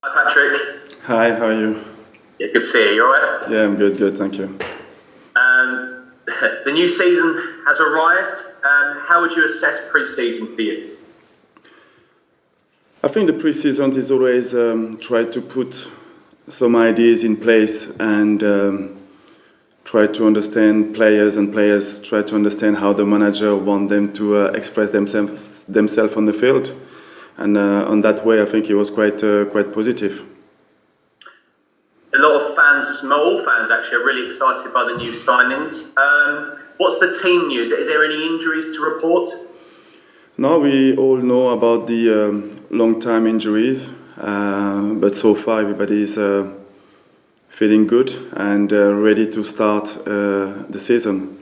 Hi Patrick. Hi, how are you? Yeah, good to see you. You alright? Yeah, I'm good, thank you. The new season has arrived. How would you assess pre-season for you? I think the pre-season is always try to put some ideas in place and try to understand players, and players try to understand how the manager want them to express themselves on the field. And on that way, I think it was quite positive. A lot of fans, all fans actually, are really excited by the new signings. What's the team news? Is there any injuries to report? Now we all know about the long-time injuries, but so far everybody is feeling good and ready to start the season.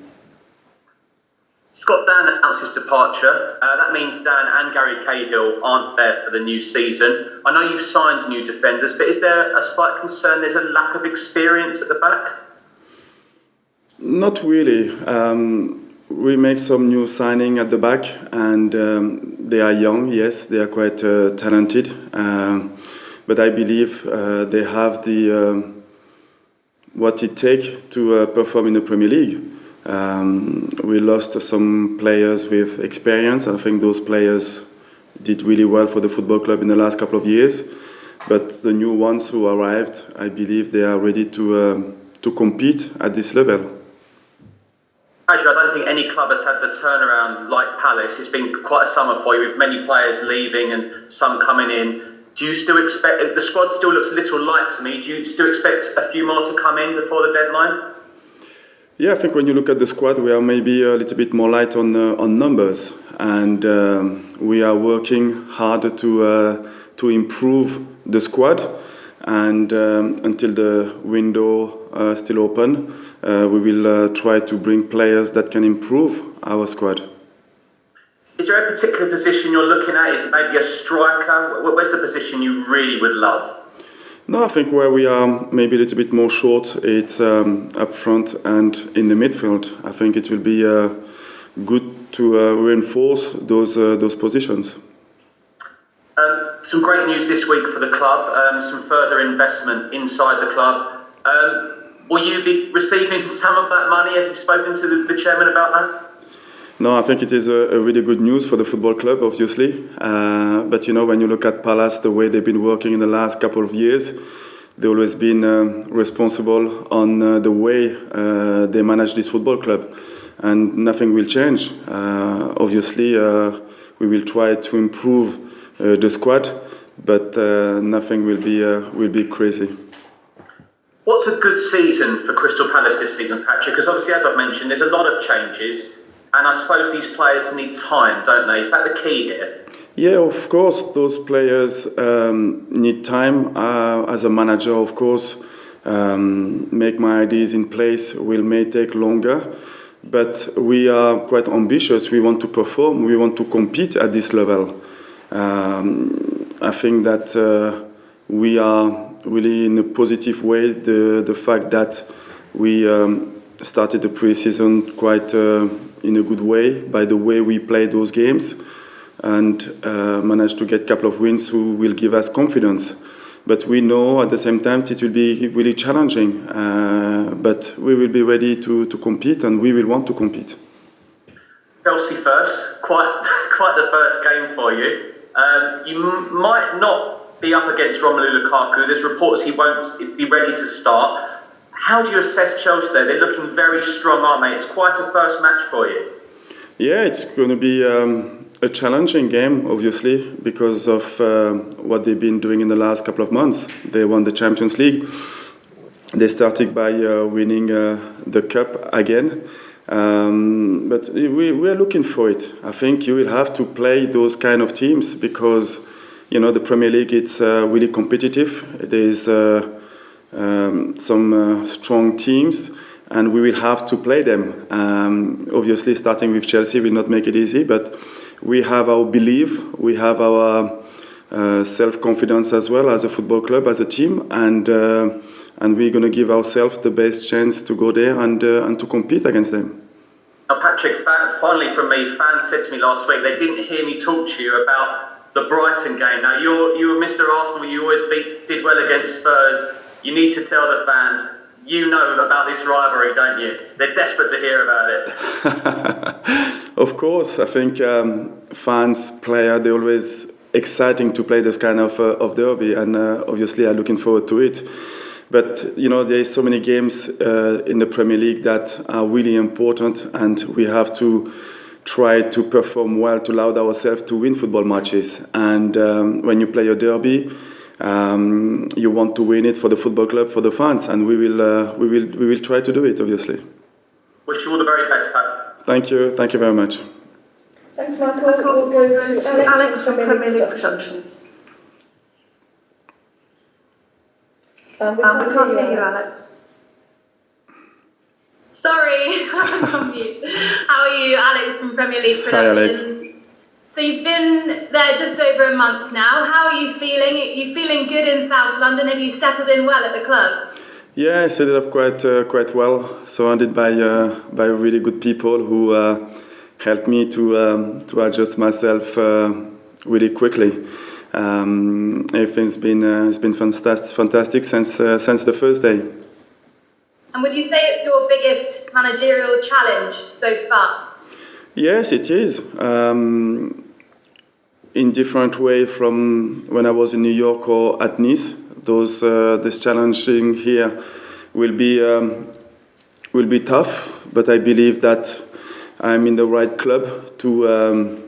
Scott Dan announced his departure. That means Dan and Gary Cahill aren't there for the new season. I know you've signed new defenders, but is there a slight concern there's a lack of experience at the back? Not really. We make some new signing at the back, and they are young. Yes, they are quite talented, but I believe they have the what it takes to perform in the Premier League. We lost some players with experience. I think those players did really well for the football club in the last couple of years. But the new ones who arrived, I believe they are ready to compete at this level. Actually, I don't think any club has had the turnaround like Palace. It's been quite a summer for you, with many players leaving and some coming in. Do you still expect, the squad still looks a little light to me, do you still expect a few more to come in before the deadline? Yeah, I think when you look at the squad, we are maybe a little bit more light on numbers, and we are working hard to improve the squad. And until the window still open, we will try to bring players that can improve our squad. Is there a particular position you're looking at? Is it maybe a striker? Where's the position you really would love? No, I think where we are maybe a little bit more short, it's up front and in the midfield. I think it will be good to reinforce those positions. Some great news this week for the club, some further investment inside the club. Will you be receiving some of that money? Have you spoken to the chairman about that? No, I think it is a really good news for the football club, obviously. But you know, when you look at Palace, the way they've been working in the last couple of years, they've always been responsible on the way they manage this football club, and nothing will change. Obviously, we will try to improve the squad, but nothing will be crazy. What's a good season for Crystal Palace this season, Patrick? Because obviously, as I've mentioned, there's a lot of changes. And I suppose these players need time, don't they? Is that the key here? Yeah, of course, those players need time. As a manager, of course, make my ideas in place may take longer. But we are quite ambitious. We want to perform. We want to compete at this level. I think that we are really in a positive way. The fact that we started the pre-season quite in a good way by the way we play those games, and managed to get a couple of wins who will give us confidence. But we know at the same time it will be really challenging, but we will be ready to compete, and we will want to compete. Chelsea first, quite the first game for you. You might not be up against Romelu Lukaku. There's reports he won't be ready to start. How do you assess Chelsea there? They're looking very strong, aren't they? It's quite a first match for you. Yeah, it's going to be a challenging game, obviously, because of what they've been doing in the last couple of months. They won the Champions League. They started by winning the cup again. But we are looking for it. I think you will have to play those kind of teams because, you know, the Premier League, it's really competitive. There's some strong teams, and we will have to play them. Obviously, starting with Chelsea will not make it easy, but we have our belief, we have our self-confidence as well as a football club, as a team, and we're going to give ourselves the best chance to go there and to compete against them. Now, Patrick, finally from me, fans said to me last week they didn't hear me talk to you about the Brighton game. Now, you were Mr. Arsenal. You always did well against Spurs. You need to tell the fans, you know about this rivalry, don't you? They're desperate to hear about it. Of course, I think fans, players, they're always exciting to play this kind of derby, and obviously I'm looking forward to it. But there is so many games in the Premier League that are really important, and we have to try to perform well to allow ourselves to win football matches. And when you play a derby, you want to win it for the football club, for the fans, and we will try to do it, obviously. Wish you all the very best, Pat. Thank you very much. Thanks, Michael. We'll go to Alex from Premier League Productions. We can't hear you, Alex. Sorry, I was on mute. How are you, Alex from Premier League Productions? Hi, Alex. So you've been there just over a month now. How are you feeling? Are you feeling good in South London? Have you settled in well at the club? Yeah, I set it up quite well. Surrounded by really good people who helped me to adjust myself really quickly. Everything's been fantastic since the first day. And would you say it's your biggest managerial challenge so far? Yes, it is. In different way from when I was in New York or at Nice. This challenging here will be tough, but I believe that I'm in the right club to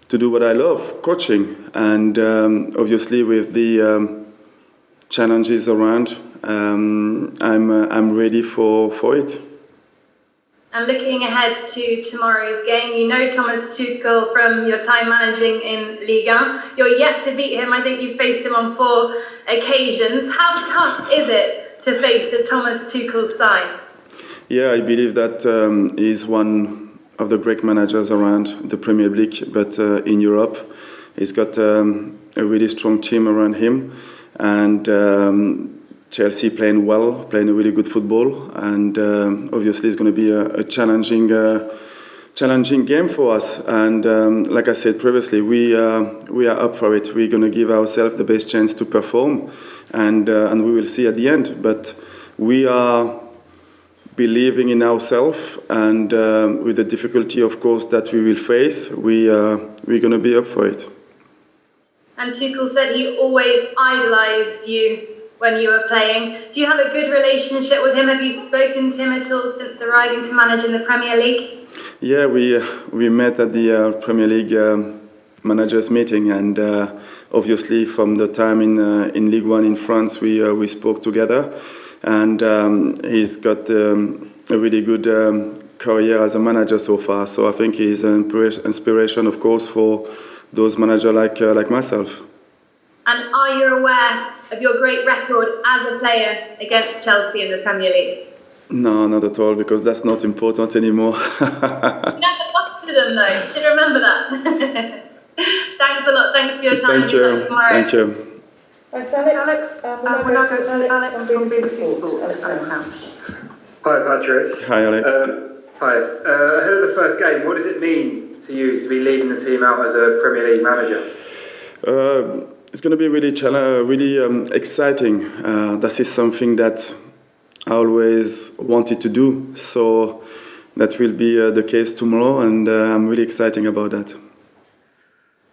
do what I love, coaching, and obviously with the challenges around, I'm ready for it. And looking ahead to tomorrow's game, you know Thomas Tuchel from your time managing in Ligue 1. You're yet to beat him. I think you've faced him on 4 occasions. How tough is it to face the Thomas Tuchel side? Yeah, I believe that he's one of the great managers around the Premier League, but in Europe, he's got a really strong team around him, and Chelsea playing well, playing a really good football, and obviously it's going to be a challenging game for us. And like I said previously, we are up for it. We're going to give ourselves the best chance to perform, and we will see at the end. But we are believing in ourselves, and with the difficulty, of course, that we will face, we're going to be up for it. And Tuchel said he always idolised you when you were playing. Do you have a good relationship with him? Have you spoken to him at all since arriving to manage in the Premier League? Yeah, we met at the Premier League managers meeting, and obviously from the time in Ligue 1 in France, we spoke together. And he's got a really good career as a manager so far. So I think he's an inspiration, of course, for those managers like myself. And are you aware of your great record as a player against Chelsea in the Premier League? No, not at all, because that's not important anymore. You never lost to them, though. You should remember that. Thanks a lot. Thanks for your time. Thank you. Thank you. Thanks, Alex. We'll now go to Alex from BBC Sport. Alex. Hi, Patrick. Hi, Alex. Hi. Ahead of the first game, what does it mean to you to be leading the team out as a Premier League manager? It's going to be really exciting. This is something that I always wanted to do. So that will be the case tomorrow, and I'm really excited about that.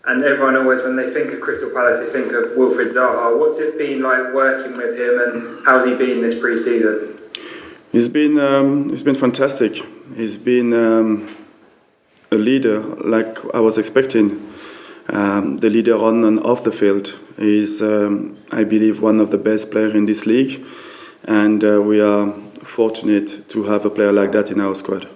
And everyone always, when they think of Crystal Palace, they think of Wilfried Zaha. What's it been like working with him, and how's he been this pre-season? He's been fantastic. He's been a leader like I was expecting. The leader on and off the field. He's, I believe, one of the best players in this league, and we are fortunate to have a player like that in our squad.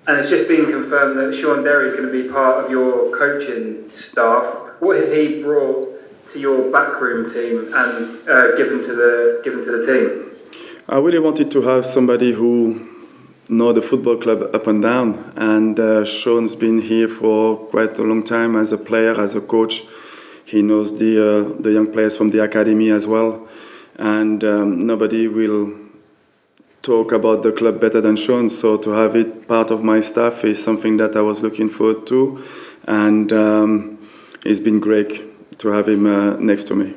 And it's just been confirmed that Sean Derry is going to be part of your coaching staff. What has he brought to your backroom team and given to the team? I really wanted to have somebody who know the football club up and down, and Sean's been here for quite a long time as a player, as a coach. He knows the young players from the academy as well, and nobody will talk about the club better than Sean. So to have it part of my staff is something that I was looking forward to, and it's been great to have him next to me.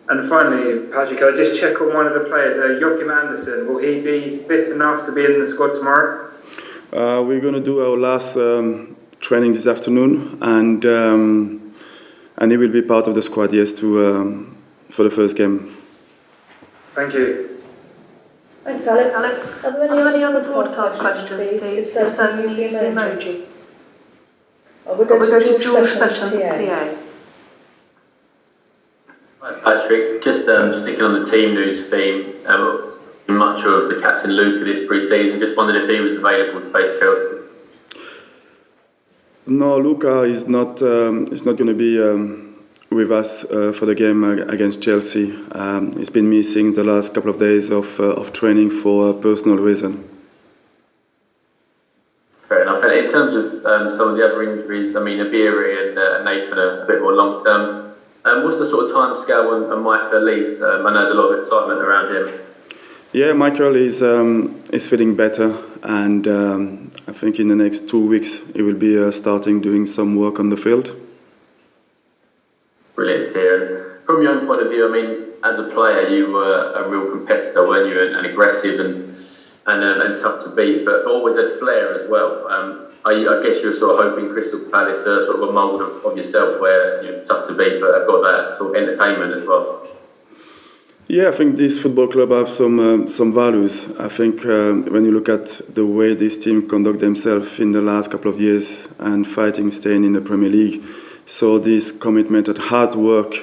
And finally, Patrick, can I just check on one of the players, Joachim Andersen? Will he be fit enough to be in the squad tomorrow? We're going to do our last training this afternoon, and he will be part of the squad, yes, for the first game. Thank you. Thanks, Alex. Are there any other broadcast questions, please? If so, use the emoji. We're going to George Sessions, PA. Patrick, just sticking on the team news theme, much of the captain Luca this pre-season, just wondered if he was available to face Chelsea. No, Luca is not going to be with us for the game against Chelsea. He's been missing the last couple of days of training for a personal reason. Fair enough. And in terms of some of the other injuries, I mean, Vieira and Nathan are a bit more long term. What's the sort of time scale on Michael Elise? I know there's a lot of excitement around him. Yeah, Michael is feeling better, and I think in the next 2 weeks he will be starting doing some work on the field. Brilliant to hear. And from your own point of view, I mean, as a player, you were a real competitor, weren't you? And aggressive and tough to beat, but always had flair as well. I guess you're sort of hoping Crystal Palace are sort of a mould of yourself, where you're tough to beat, but have got that sort of entertainment as well. Yeah, I think this football club have some values. I think when you look at the way this team conduct themselves in the last couple of years and fighting, staying in the Premier League, so this commitment and hard work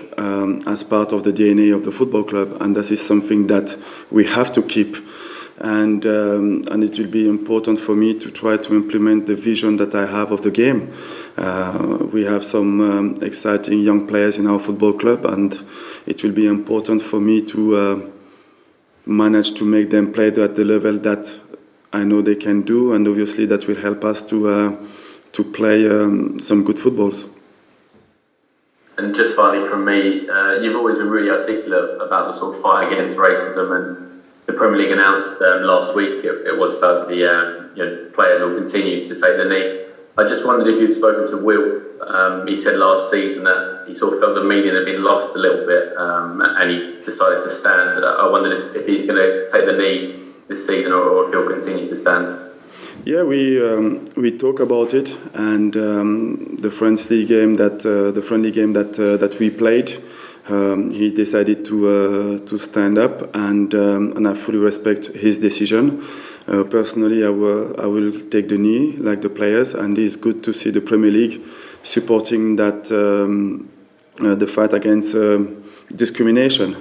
as part of the DNA of the football club, and this is something that we have to keep. And it will be important for me to try to implement the vision that I have of the game. We have some exciting young players in our football club, and it will be important for me to manage to make them play at the level that I know they can do, and obviously that will help us to play some good footballs. And just finally from me, you've always been really articulate about the sort of fight against racism, and the Premier League announced last week it was about the players will continue to take the knee. I just wondered if you'd spoken to Wilf. He said last season that he sort of felt the meaning had been lost a little bit, and he decided to stand. I wondered if he's going to take the knee this season, or if he'll continue to stand. Yeah, we talk about it, and the friendly game that we played. He decided to stand up, and I fully respect his decision. Personally, I will take the knee like the players, and it's good to see the Premier League supporting that the fight against discrimination.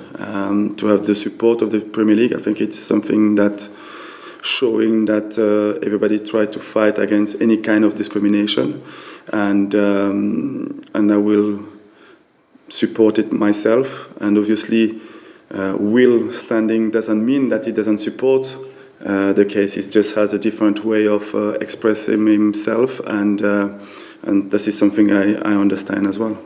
To have the support of the Premier League, I think it's something that showing that everybody try to fight against any kind of discrimination, and I will support it myself. And obviously Will standing doesn't mean that he doesn't support the case. He just has a different way of expressing himself, and this is something I understand as well.